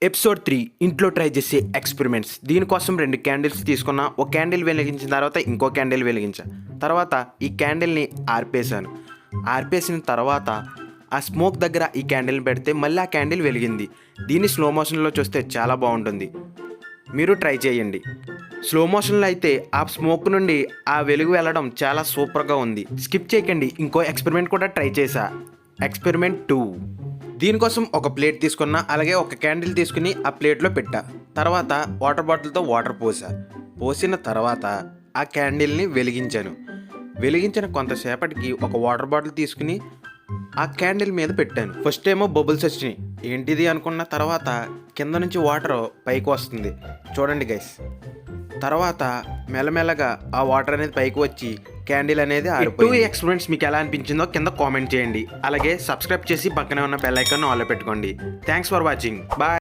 Episode 3 ఇంట్లో try చేసే experiments. దీనికోసం 2 క్యాండిల్స్ తీసుకున్నా. ఒక క్యాండిల్ వెలిగించిన తర్వాత ఇంకో క్యాండిల్ వెలిగించా. తర్వాత ఈ క్యాండిల్ని ఆర్పేశాను. ఆర్పేసిన తర్వాత ఆ స్మోక్ దగ్గర ఈ క్యాండిల్ని పెడితే మళ్ళీ ఆ క్యాండిల్ వెలిగింది. దీన్ని స్లో మోషన్లో చూస్తే చాలా బాగుంటుంది. మీరు ట్రై చేయండి. స్లో మోషన్లో అయితే ఆ స్మోక్ నుండి ఆ వెలుగు వెళ్ళడం చాలా సూపర్గా ఉంది. స్కిప్ చేయకండి. ఇంకో ఎక్స్పెరిమెంట్ కూడా ట్రై చేశా. ఎక్స్పెరిమెంట్ 2. దీనికోసం ఒక ప్లేట్ తీసుకున్నా. అలాగే ఒక క్యాండిల్ తీసుకుని ఆ ప్లేట్లో పెట్టా. తర్వాత వాటర్ బాటిల్తో వాటర్ పోసిన తర్వాత ఆ క్యాండిల్ని వెలిగించాను. వెలిగించిన కొంతసేపటికి ఒక వాటర్ బాటిల్ తీసుకుని ఆ క్యాండిల్ మీద పెట్టాను. ఫస్ట్ ఏమో బబుల్స్ వచ్చినాయి. ఏంటిది అనుకున్న తర్వాత కింద నుంచి వాటర్ పైకి వస్తుంది. చూడండి గైస్. తర్వాత మెల్లమెల్లగా ఆ వాటర్ అనేది పైకి వచ్చి క్యాండిల్ అనేది ఆరిపోయింది. 2 ఎక్స్పెరిమెంట్స్ మీకు ఎలా అనిపించిందో కింద కామెంట్ చేయండి. అలాగే సబ్స్క్రైబ్ చేసి పక్కనే ఉన్న బెల్ ఐకాన్ ఆన్లో పెట్టుకోండి. Thanks for watching. బాయ్.